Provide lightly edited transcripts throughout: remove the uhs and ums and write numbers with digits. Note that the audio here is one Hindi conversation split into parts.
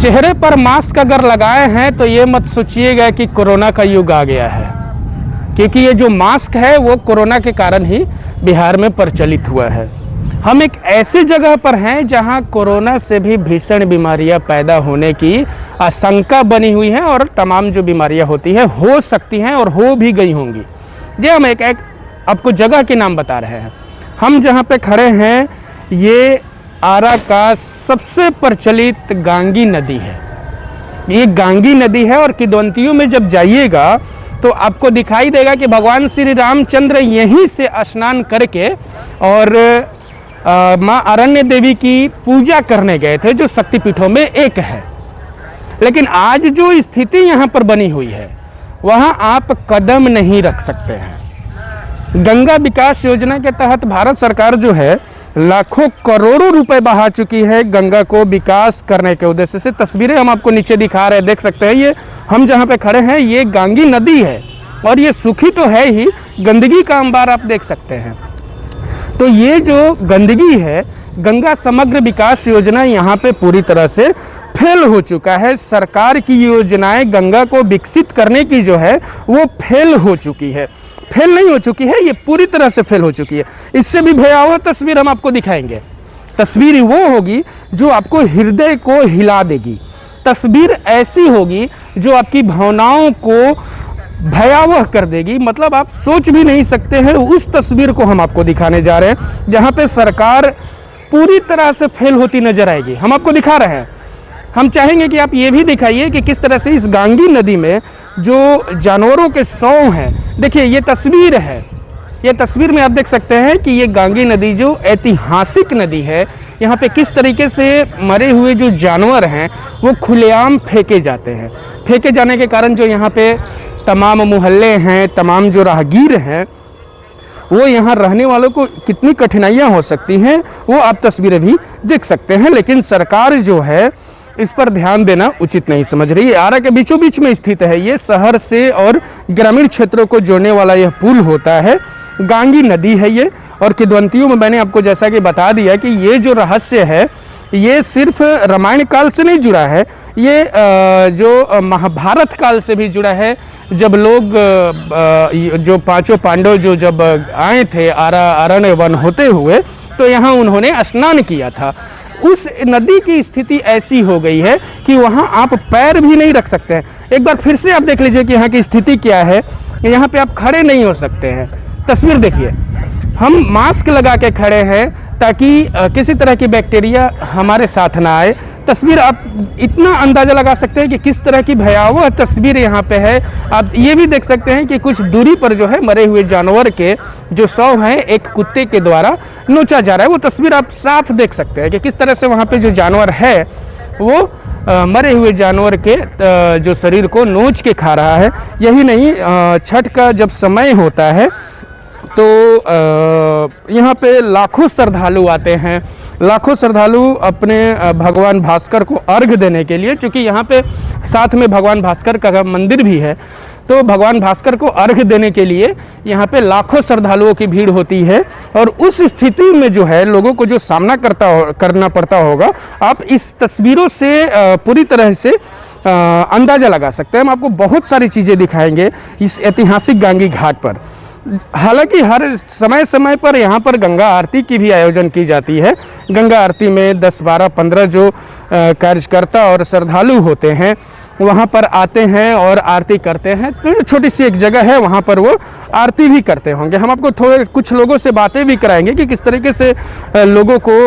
चेहरे पर मास्क अगर लगाए हैं तो ये मत सोचिएगा कि कोरोना का युग आ गया है, क्योंकि ये जो मास्क है वो कोरोना के कारण ही बिहार में प्रचलित हुआ है। हम एक ऐसी जगह पर हैं जहां कोरोना से भी भीषण बीमारियां पैदा होने की आशंका बनी हुई है और तमाम जो बीमारियां होती है हो सकती हैं और हो भी गई होंगी। ये हम एक आपको जगह के नाम बता रहे हैं। हम जहां पे खड़े हैं ये आरा का सबसे प्रचलित गांगी नदी है। ये गांगी नदी है और किदवंतियों में जब जाइएगा तो आपको दिखाई देगा कि भगवान श्री रामचंद्र यहीं से स्नान करके और माँ अरण्य देवी की पूजा करने गए थे, जो शक्तिपीठों में एक है। लेकिन आज जो स्थिति यहाँ पर बनी हुई है वहाँ आप कदम नहीं रख सकते हैं। गंगा विकास योजना के तहत भारत सरकार जो है लाखों करोड़ों रुपए बहा चुकी है गंगा को विकास करने के उद्देश्य से। तस्वीरें हम आपको नीचे दिखा रहे हैं, देख सकते हैं। ये हम जहाँ पे खड़े हैं ये गांगी नदी है और ये सूखी तो है ही, गंदगी का अंबार आप देख सकते हैं। तो ये जो गंदगी है, गंगा समग्र विकास योजना यहाँ पे पूरी तरह से फेल हो चुका है। सरकार की योजनाएं गंगा को विकसित करने की जो है वो फेल हो चुकी है। फेल नहीं हो चुकी है, ये पूरी तरह से फेल हो चुकी है। इससे भी भयावह तस्वीर हम आपको दिखाएंगे। तस्वीर वो होगी जो आपको हृदय को हिला देगी। तस्वीर ऐसी होगी जो आपकी भावनाओं को भयावह कर देगी। मतलब आप सोच भी नहीं सकते हैं उस तस्वीर को हम आपको दिखाने जा रहे हैं, जहां पे सरकार पूरी तरह से फेल होती नजर आएगी। हम आपको दिखा रहे हैं। हम चाहेंगे कि आप ये भी दिखाइए कि किस तरह से इस गांगी नदी में जो जानवरों के शव हैं, देखिए ये तस्वीर है। ये तस्वीर में आप देख सकते हैं कि ये गांगी नदी जो ऐतिहासिक नदी है, यहाँ पे किस तरीके से मरे हुए जो जानवर हैं वो खुलेआम फेंके जाते हैं। फेंके जाने के कारण जो यहाँ पे तमाम मोहल्ले हैं, तमाम जो राहगीर हैं, वो यहाँ रहने वालों को कितनी कठिनाइयाँ हो सकती हैं वो आप तस्वीरें भी देख सकते हैं। लेकिन सरकार जो है इस पर ध्यान देना उचित नहीं समझ रही है। आरा के बीचों बीच में स्थित है ये, शहर से और ग्रामीण क्षेत्रों को जोड़ने वाला यह पुल होता है। गांगी नदी है ये, और किदवंतियों में मैंने आपको जैसा कि बता दिया कि ये जो रहस्य है ये सिर्फ रामायण काल से नहीं जुड़ा है, ये जो महाभारत काल से भी जुड़ा है। जब लोग जो पांचों पांडव जो जब आए थे अरण्य वन होते हुए, तो यहाँ उन्होंने स्नान किया था। उस नदी की स्थिति ऐसी हो गई है कि वहाँ आप पैर भी नहीं रख सकते हैं। एक बार फिर से आप देख लीजिए कि यहाँ की स्थिति क्या है। यहाँ पे आप खड़े नहीं हो सकते हैं। तस्वीर देखिए, हम मास्क लगा के खड़े हैं ताकि किसी तरह की बैक्टीरिया हमारे साथ ना आए। तस्वीर आप इतना अंदाज़ा लगा सकते हैं कि किस तरह की भयावह तस्वीर यहाँ पे है। आप ये भी देख सकते हैं कि कुछ दूरी पर जो है मरे हुए जानवर के जो शव हैं एक कुत्ते के द्वारा नोचा जा रहा है। वो तस्वीर आप साफ देख सकते हैं कि किस तरह से वहाँ पे जो जानवर है वो मरे हुए जानवर के जो शरीर को नोच के खा रहा है। यही नहीं, छठ का जब समय होता है तो यहाँ पे लाखों श्रद्धालु आते हैं। लाखों श्रद्धालु अपने भगवान भास्कर को अर्घ देने के लिए, क्योंकि यहाँ पे साथ में भगवान भास्कर का मंदिर भी है, तो भगवान भास्कर को अर्घ देने के लिए यहाँ पे लाखों श्रद्धालुओं की भीड़ होती है। और उस स्थिति में जो है लोगों को जो सामना करना पड़ता होगा, आप इस तस्वीरों से पूरी तरह से अंदाज़ा लगा सकते हैं। हम आपको बहुत सारी चीज़ें दिखाएंगे इस ऐतिहासिक गांगी घाट पर। हालांकि हर समय समय पर यहाँ पर गंगा आरती की भी आयोजन की जाती है। गंगा आरती में 10, 12, 15 जो कार्यकर्ता और श्रद्धालु होते हैं वहाँ पर आते हैं और आरती करते हैं। तो छोटी सी एक जगह है, वहाँ पर वो आरती भी करते होंगे। हम आपको थोड़े कुछ लोगों से बातें भी कराएंगे कि किस तरीके से लोगों को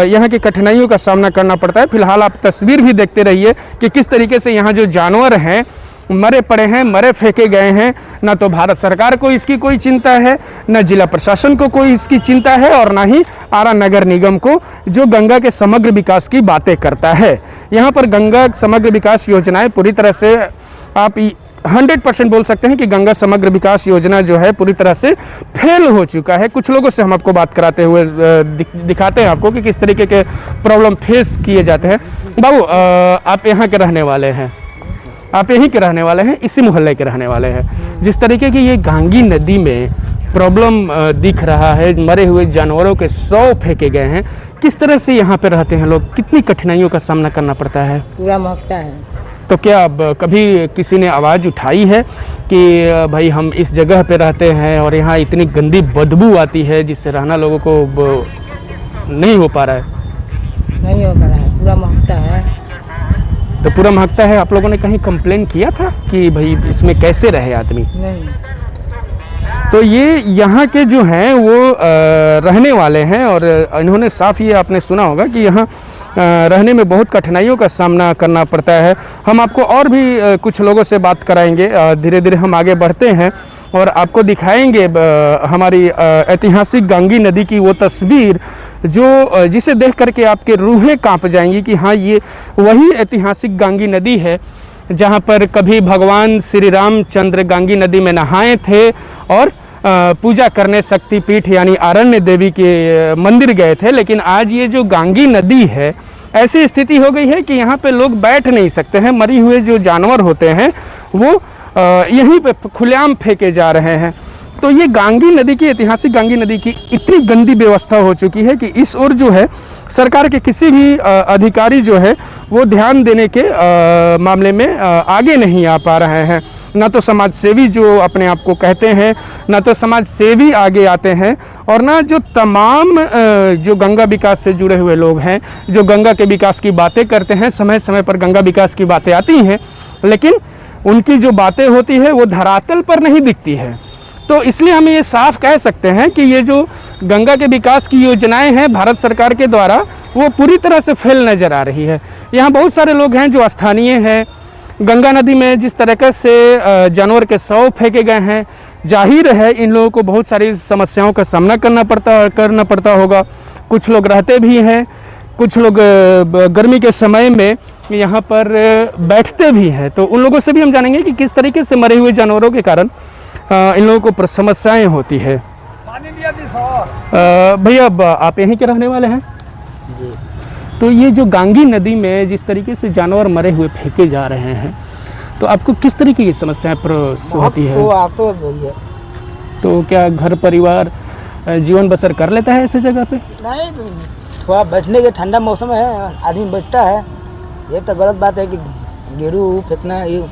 यहाँ की कठिनाइयों का सामना करना पड़ता है। फिलहाल आप तस्वीर भी देखते रहिए कि किस तरीके से यहाँ जो जानवर हैं मरे पड़े हैं, मरे फेंके गए हैं। ना तो भारत सरकार को इसकी कोई चिंता है, न जिला प्रशासन को कोई इसकी चिंता है, और ना ही आरा नगर निगम को, जो गंगा के समग्र विकास की बातें करता है। यहाँ पर गंगा समग्र विकास योजनाएं पूरी तरह से आप 100% बोल सकते हैं कि गंगा समग्र विकास योजना जो है पूरी तरह से फेल हो चुका है। कुछ लोगों से हम आपको बात कराते हुए दिखाते हैं आपको कि किस तरीके के प्रॉब्लम फेस किए जाते हैं। बाबू, आप यहाँ के रहने वाले हैं, आप यहीं के रहने वाले हैं, इसी मोहल्ले के रहने वाले हैं। जिस तरीके की ये गांगी नदी में प्रॉब्लम दिख रहा है, मरे हुए जानवरों के शव फेंके गए हैं, किस तरह से यहाँ पे रहते हैं लोग, कितनी कठिनाइयों का सामना करना पड़ता है? पूरा महकता है। तो क्या अब कभी किसी ने आवाज़ उठाई है कि भाई हम इस जगह पे रहते हैं और यहाँ इतनी गंदी बदबू आती है जिससे रहना लोगों को नहीं हो पा रहा है? नहीं हो पा रहा है, पूरा महकता है। तो पूरा महकता है। आप लोगों ने कहीं कंप्लेन किया था कि भाई इसमें कैसे रहे आदमी? नहीं। तो ये यहाँ के जो हैं वो रहने वाले हैं और इन्होंने साफ ये आपने सुना होगा कि यहाँ रहने में बहुत कठिनाइयों का सामना करना पड़ता है। हम आपको और भी कुछ लोगों से बात कराएंगे, धीरे धीरे हम आगे बढ़ते हैं और आपको दिखाएंगे हमारी ऐतिहासिक गांगी नदी की वो तस्वीर जो जिसे देख करके आपके रूहें कांप जाएंगी कि हाँ ये वही ऐतिहासिक गांगी नदी है जहाँ पर कभी भगवान श्री रामचंद्र गांगी नदी में नहाए थे और पूजा करने शक्तिपीठ यानी आरण्य देवी के मंदिर गए थे। लेकिन आज ये जो गांगी नदी है, ऐसी स्थिति हो गई है कि यहाँ पे लोग बैठ नहीं सकते हैं। मरी हुए जो जानवर होते हैं वो यहीं पे खुलेआम फेंके जा रहे हैं। तो ये गांगी नदी की, ऐतिहासिक गांगी नदी की इतनी गंदी व्यवस्था हो चुकी है कि इस ओर जो है सरकार के किसी भी अधिकारी जो है वो ध्यान देने के मामले में आगे नहीं आ पा रहे हैं। ना तो समाज सेवी जो अपने आप को कहते हैं, ना तो समाज सेवी आगे आते हैं और ना जो तमाम जो गंगा विकास से जुड़े हुए लोग हैं, जो गंगा के विकास की बातें करते हैं। समय समय पर गंगा विकास की बातें आती हैं, लेकिन उनकी जो बातें होती है वो धरातल पर नहीं दिखती है। तो इसलिए हम ये साफ कह सकते हैं कि ये जो गंगा के विकास की योजनाएं हैं भारत सरकार के द्वारा, वो पूरी तरह से फेल नज़र आ रही है। यहाँ बहुत सारे लोग हैं जो स्थानीय हैं। गंगा नदी में जिस तरीके से जानवर के शव फेंके गए हैं, जाहिर है इन लोगों को बहुत सारी समस्याओं का सामना करना पड़ता होगा। कुछ लोग रहते भी हैं, कुछ लोग गर्मी के समय में यहाँ पर बैठते भी हैं। तो उन लोगों से भी हम जानेंगे कि किस तरीके से मरे हुए जानवरों के कारण इन लोगों को समस्याएं होती है। भैया अब आप यहीं के रहने वाले हैं जी। तो ये जो गांगी नदी में जिस तरीके से जानवर मरे हुए फेंके जा रहे हैं, तो आपको किस तरीके की समस्याएं होती है? तो क्या घर परिवार जीवन बसर कर लेता है ऐसे जगह पे? नहीं, थोड़ा बैठने के, ठंडा मौसम है, आदमी बैठता है। ये तो गलत बात है कि गेरू फेंकना। ये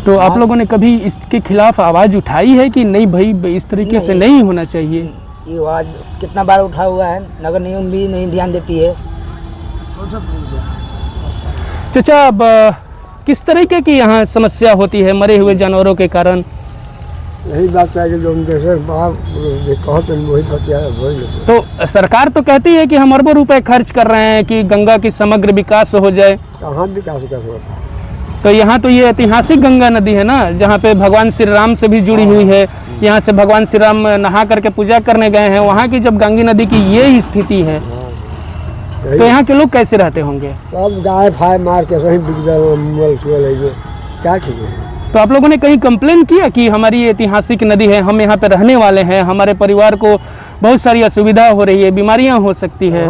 तो आप लोगों ने कभी इसके खिलाफ आवाज़ उठाई है कि नहीं भाई इस तरीके से नहीं होना चाहिए? ये आवाज़ कितना बार उठा हुआ है, नगर निगम भी नहीं ध्यान देती है। चाचा अब किस तरीके की यहाँ समस्या होती है मरे हुए जानवरों के कारण? यही बात है कि जो उनके से कहो तो वही बतिया वही। तो सरकार तो कहती है कि हम अरबों रुपए खर्च कर रहे हैं कि गंगा की समग्र विकास हो जाए। कहाँ विकास कर सकता है? तो यहाँ तो ये ऐतिहासिक गंगा नदी है ना, जहाँ पे भगवान श्री राम से भी जुड़ी हुई है। यहाँ से भगवान श्री राम नहा करके पूजा करने गए हैं। वहाँ की जब गांगी नदी की ये स्थिति है तो यहाँ के लोग कैसे रहते होंगे? सब गाय फाय मार के सही क्या ठीक है। तो आप लोगों ने कहीं कंप्लेन किया कि हमारी ये ऐतिहासिक नदी है, हम यहाँ पे रहने वाले हैं, हमारे परिवार को बहुत सारी असुविधा हो रही है, बीमारियाँ हो सकती है?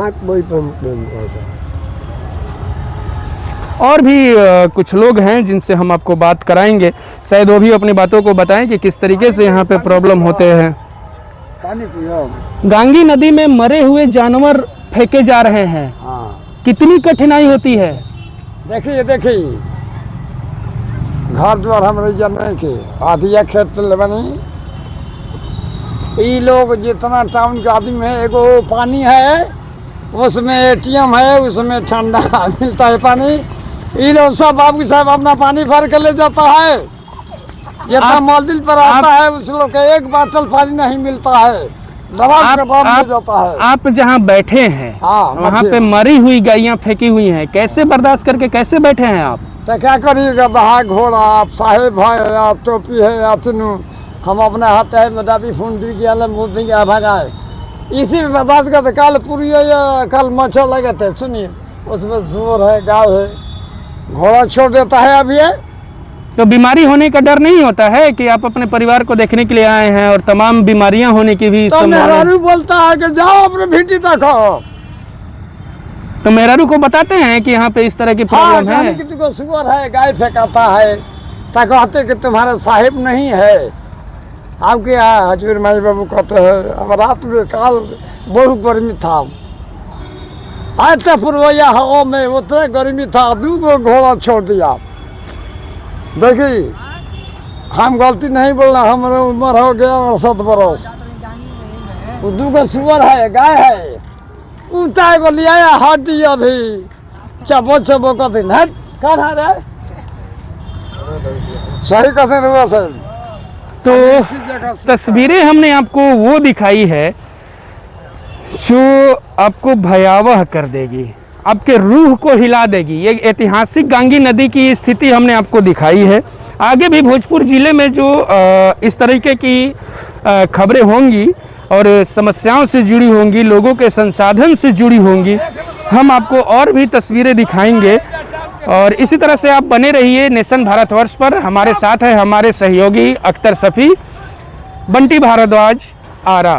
और भी कुछ लोग हैं जिनसे हम आपको बात कराएंगे, शायद वो भी अपनी बातों को बताएं कि किस तरीके से यहाँ पे प्रॉब्लम होते हैं। गांगी नदी में मरे हुए जानवर फेंके जा रहे हैं। कितनी कठिनाई होती है? देखिए घर द्वार हमारे जन्म के आधिया खेत बनी। ये लोग जितना टाउन के आदमी है, एगो पानी है उसमें एटीएम है, उसमें ठंडा मिलता है पानी। ये लोग सब बाबू साहब अपना पानी भर कर ले जाता है। जितना मालदिल पर आता है उस लोग का एक बोतल पानी नहीं मिलता है, दवा के बाद मिल जाता है। आप जहाँ बैठे हैं वहाँ पे मरी हुई गायें फेंकी हुई हैं, कैसे बर्दाश्त करके कैसे बैठे हैं आप? तो क्या करिएगा, बहा घोड़ा आप साहेब है, आप टोपी है, आप तीनों हम अपने हाथ है मदाबी फुंडी के मुँह देंगे भगाए, इसी में बर्दाश्त करते। कल पूरी कल मच्छर लगे थे, सुनिए उसमें सुअर है, गाय है, घोड़ा छोड़ देता है। अब ये तो बीमारी होने का डर नहीं होता है कि आप अपने परिवार को देखने के लिए आए हैं और तमाम बीमारियां होने की भी तो मेहरारू बोलता है कि जाओ अपने भिटी देखो। तो मेहरारू को बताते हैं कि यहाँ पे इस तरह की प्रॉब्लम है। कि सुअर है, गाय फेंकाता है, कहते कि तुम्हारा साहिब नहीं है। आपके यहाँ हजूर माई बाबू कहते हैं, अब रात में काल बहुत गर्मी था, आते पुरवैया हवा में उतने गर्मी था, 2 घोड़ा छोड़ दिया। देखिए हम गलती नहीं बोलना, हमारे उम्र हो गया 7 बरस। 2 सुअर है, गाय है, कुत्ता को ले आया हड्डी अभी चबो चबो का दिन है। कौन है रे? सही कैसे हुआ सर? तो तस्वीरें हमने आपको वो दिखाई है जो आपको भयावह कर देगी, आपके रूह को हिला देगी। ये ऐतिहासिक गांगी नदी की स्थिति हमने आपको दिखाई है। आगे भी भोजपुर ज़िले में जो इस तरीके की खबरें होंगी और समस्याओं से जुड़ी होंगी, लोगों के संसाधन से जुड़ी होंगी, हम आपको और भी तस्वीरें दिखाएंगे। और इसी तरह से आप बने रहिए नेशन भारतवर्ष पर। हमारे साथ है हमारे सहयोगी अख्तर सफ़ी, बंटी भारद्वाज, आरा।